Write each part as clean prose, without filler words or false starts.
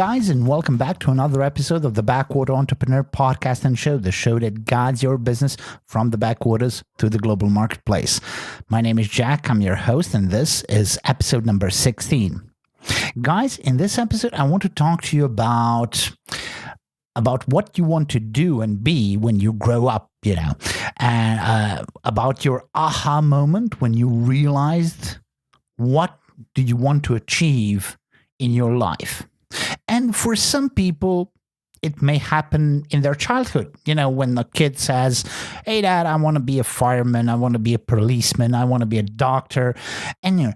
guys, and welcome back to another episode of the Backwater Entrepreneur Podcast and Show, the show that guides your business from the backwaters to the global marketplace. My name is Jack, I'm your host, and this is episode number 16. Guys, in this episode, I want to talk to you about what you want to do and be when you grow up, and about your aha moment when you realized what do you want to achieve in your life. And for some people, it may happen in their childhood, when the kid says, hey, Dad, I want to be a fireman, I want to be a policeman, I want to be a doctor, and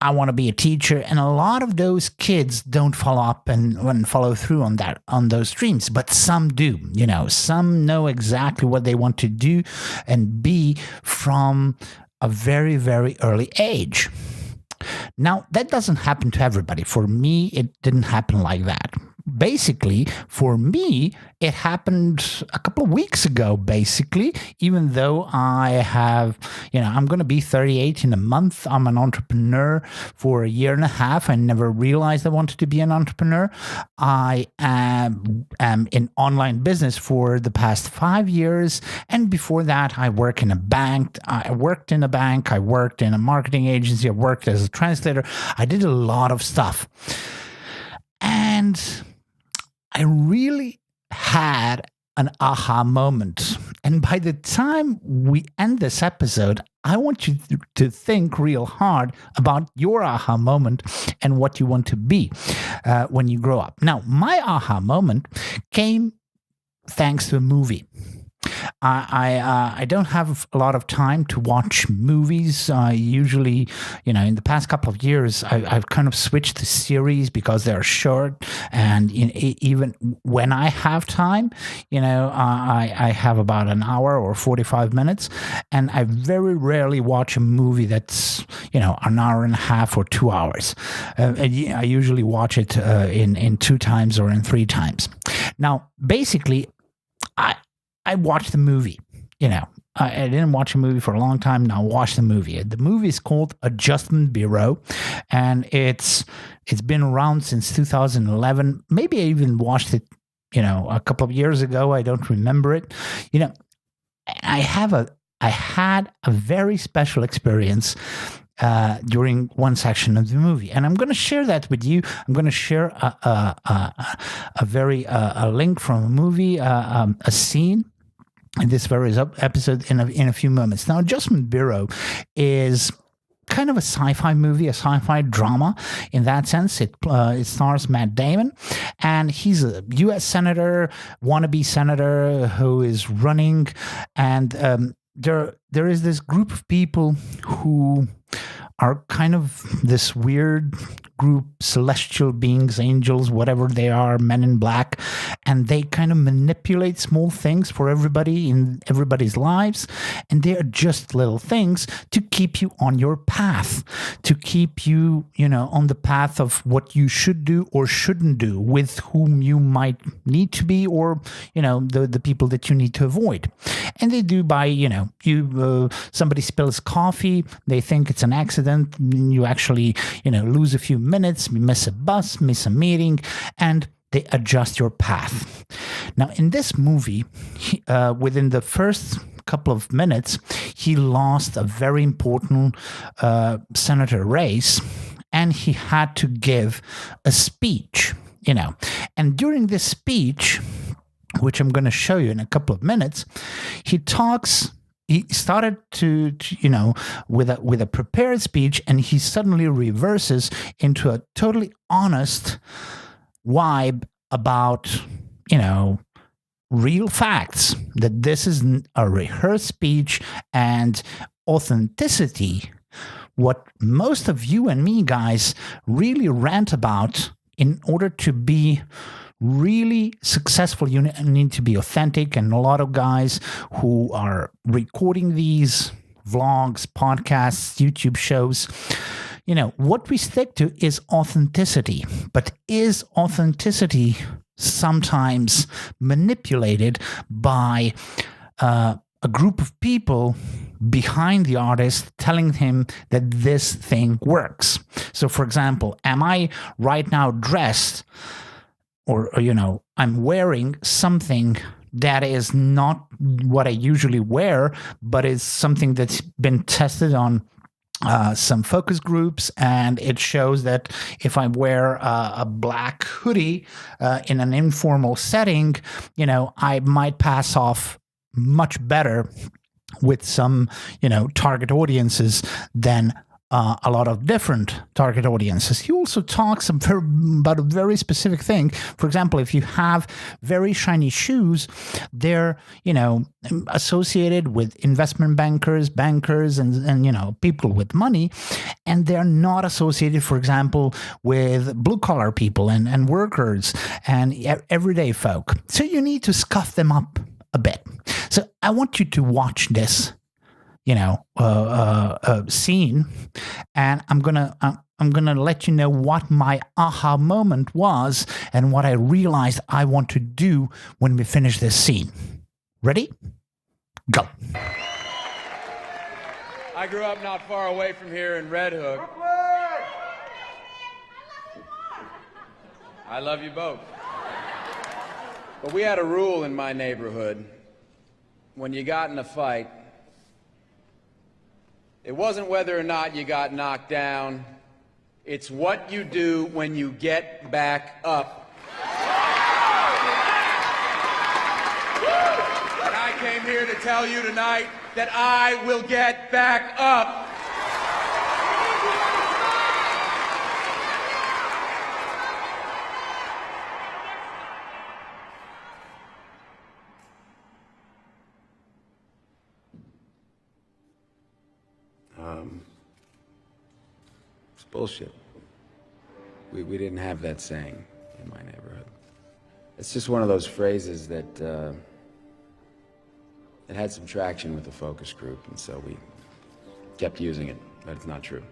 I want to be a teacher. And a lot of those kids don't follow up and follow through on those dreams, but some do. Some know exactly what they want to do and be from a very, very early age. Now, that doesn't happen to everybody. For me, it didn't happen like that. Basically, for me, it happened a couple of weeks ago, basically, even though I'm going to be 38 in a month. I'm an entrepreneur for a year and a half. I never realized I wanted to be an entrepreneur. I am in online business for the past 5 years. And before that, I worked in a bank. I worked in a marketing agency. I worked as a translator. I did a lot of stuff. And I really had an aha moment. And by the time we end this episode, I want you to think real hard about your aha moment and what you want to be when you grow up. Now, my aha moment came thanks to a movie. I don't have a lot of time to watch movies. I usually, in the past couple of years, I've kind of switched to series because they're short. And even when I have time, I have about an hour or 45 minutes. And I very rarely watch a movie that's, an hour and a half or 2 hours. I usually watch it in 2 times or in 3 times. Now, basically, I watched the movie, I didn't watch a movie for a long time. Now watch the movie. The movie is called Adjustment Bureau, and it's been around since 2011. Maybe I even watched it, a couple of years ago. I don't remember it. I had a very special experience during one section of the movie, and I'm going to share that with you. I'm going to share a link from a movie, a scene in this very episode in a few moments. Now, Adjustment Bureau is kind of a sci-fi movie, a sci-fi drama in that sense. It stars Matt Damon, and he's a U.S. senator, wannabe senator who is running, and there is this group of people who are kind of this weird group, celestial beings, angels, whatever they are, men in black, and they kind of manipulate small things for everybody in everybody's lives, and they are just little things to keep you on your path, to keep you, on the path of what you should do or shouldn't do, with whom you might need to be, or, the people that you need to avoid. And they do by, somebody spills coffee, they think it's an accident, you actually, lose a few minutes, miss a bus, miss a meeting, and they adjust your path. Now, in this movie, within the first couple of minutes, he lost a very important senator race, and he had to give a speech, And during this speech, which I'm going to show you in a couple of minutes, he started to with a prepared speech, and he suddenly reverses into a totally honest vibe about, real facts, that this is a rehearsed speech, and authenticity, what most of you and me guys really rant about. In order to be really successful, you need to be authentic, and a lot of guys who are recording these vlogs, podcasts, YouTube shows, what we stick to is authenticity. But is authenticity sometimes manipulated by a group of people behind the artist telling him that this thing works? So, for example, am I right now dressed or I'm wearing something that is not what I usually wear, but is something that's been tested on some focus groups, and it shows that if I wear a black hoodie in an informal setting, I might pass off much better with some, target audiences than a lot of different target audiences. He also talks about a very specific thing. For example, if you have very shiny shoes, they're, associated with investment bankers, and people with money, and they're not associated, for example, with blue-collar people and workers and everyday folk. So you need to scuff them up a bit. So I want you to watch this scene, and I'm gonna let you know what my aha moment was and what I realized I want to do when we finish this scene. Ready? Go. I grew up not far away from here in Red Hook. I love you both. But we had a rule in my neighborhood. When you got in a fight, it wasn't whether or not you got knocked down. It's what you do when you get back up. And I came here to tell you tonight that I will get back up. It's bullshit. We didn't have that saying in my neighborhood. It's just one of those phrases that it had some traction with the focus group, and so we kept using it, but it's not true.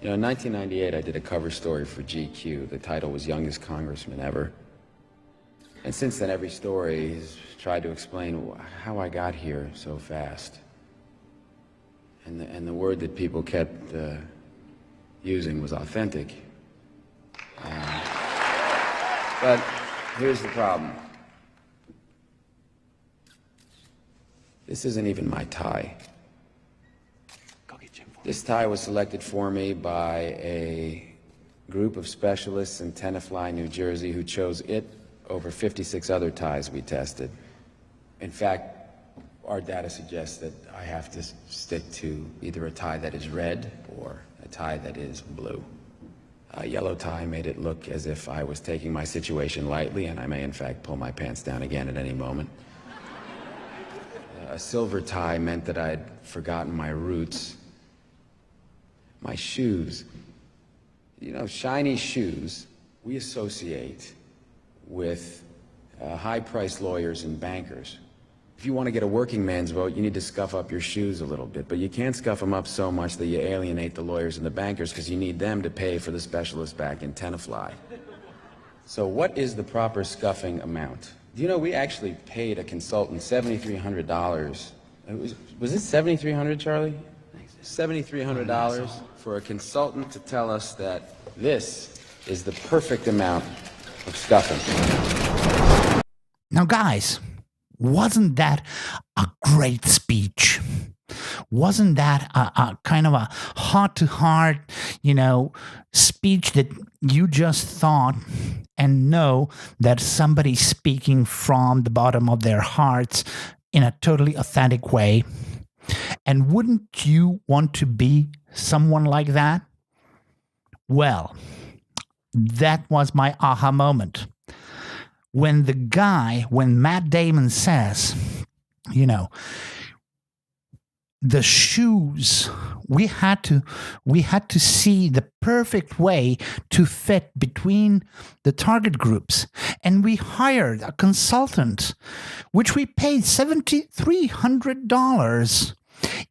In 1998, I did a cover story for GQ. The title was Youngest Congressman Ever. And since then, every story has tried to explain how I got here so fast. And the word that people kept using was authentic. But here's the problem. This isn't even my tie. This tie was selected for me by a group of specialists in Tenafly, New Jersey, who chose it over 56 other ties we tested. In fact, our data suggests that I have to stick to either a tie that is red or a tie that is blue. A yellow tie made it look as if I was taking my situation lightly, and I may in fact pull my pants down again at any moment. A silver tie meant that I'd forgotten my roots. My shoes. Shiny shoes we associate with high-priced lawyers and bankers. If you want to get a working man's vote, you need to scuff up your shoes a little bit, but you can't scuff them up so much that you alienate the lawyers and the bankers, because you need them to pay for the specialists back in Tenafly. So what is the proper scuffing amount? Do you know we actually paid a consultant $7,300? Was it $7,300, Charlie? $7,300 for a consultant to tell us that this is the perfect amount of scuffing. Now, guys, wasn't that a great speech? Wasn't that a kind of a heart-to-heart, speech that you just thought and know that somebody's speaking from the bottom of their hearts in a totally authentic way? And wouldn't you want to be someone like that? Well, that was my aha moment. When Matt Damon says, the shoes, we had to see the perfect way to fit between the target groups, and we hired a consultant, which we paid $7,300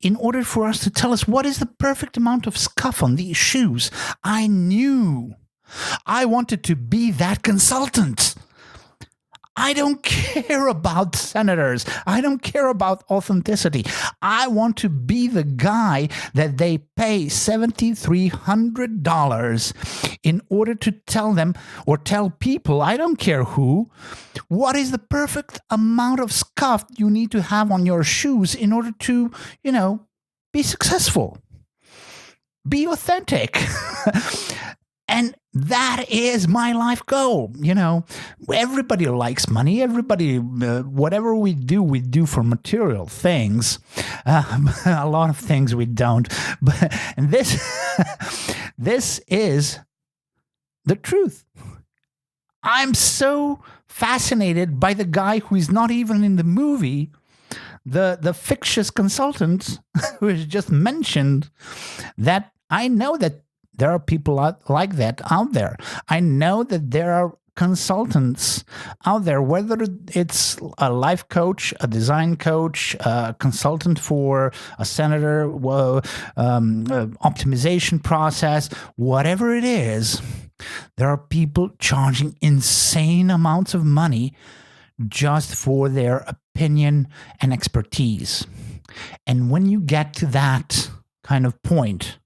in order for us to tell us what is the perfect amount of scuff on these shoes. I knew I wanted to be that consultant. I don't care about senators. I don't care about authenticity. I want to be the guy that they pay $7,300 in order to tell them or tell people, I don't care who, what is the perfect amount of scuff you need to have on your shoes in order to, be successful. Be authentic. And that is my life goal. Everybody likes money. Everybody, whatever we do for material things. A lot of things we don't. And this, this is the truth. I'm so fascinated by the guy who is not even in the movie, the fictitious consultant who is just mentioned, that I know that there are people like that out there. I know that there are consultants out there, whether it's a life coach, a design coach, a consultant for a senator, optimization process, whatever it is, there are people charging insane amounts of money just for their opinion and expertise. And when you get to that kind of point,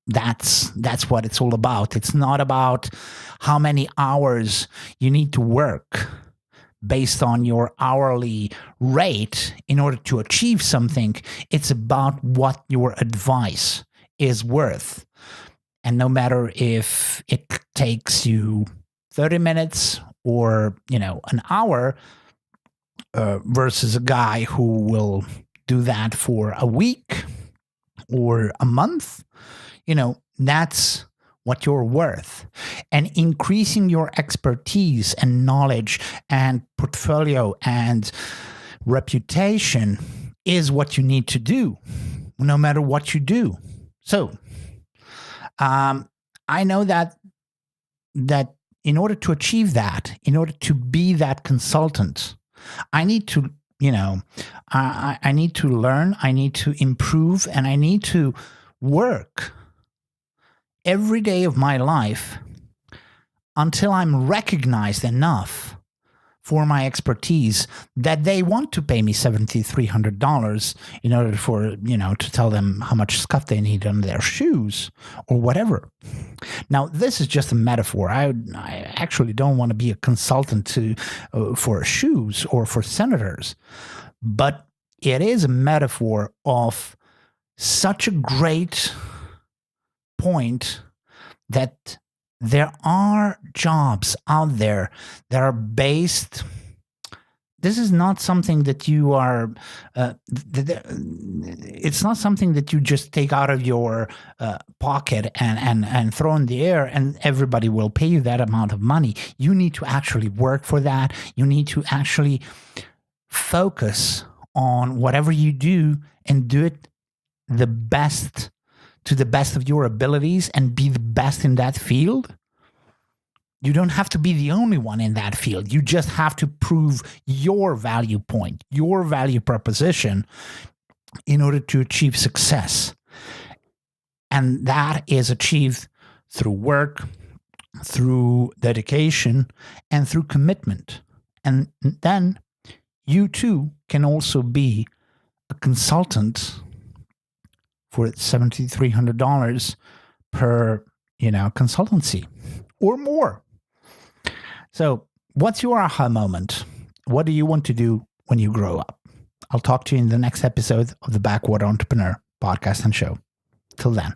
that's what it's all about. It's not about how many hours you need to work based on your hourly rate in order to achieve something. It's about what your advice is worth. And no matter if it takes you 30 minutes or, an hour versus a guy who will do that for a week or a month, that's what you're worth. And increasing your expertise and knowledge and portfolio and reputation is what you need to do, no matter what you do. So, I know that in order to achieve that, in order to be that consultant, I need to, I need to learn, I need to improve, and I need to work every day of my life until I'm recognized enough for my expertise that they want to pay me $7,300 in order for, to tell them how much scuff they need on their shoes or whatever. Now, this is just a metaphor. I actually don't want to be a consultant for shoes or for senators, but it is a metaphor of such a great point that there are jobs out there that are based. This is not something that you are, it's not something that you just take out of your pocket and throw in the air and everybody will pay you that amount of money. You need to actually work for that. You need to actually focus on whatever you do and do it to the best of your abilities and be the best in that field. You don't have to be the only one in that field. You just have to prove your value point, your value proposition in order to achieve success. And that is achieved through work, through dedication, and through commitment. And then you too can also be a consultant for $7,300 per, consultancy or more. So what's your aha moment? What do you want to do when you grow up? I'll talk to you in the next episode of the Backwater Entrepreneur podcast and show. Till then.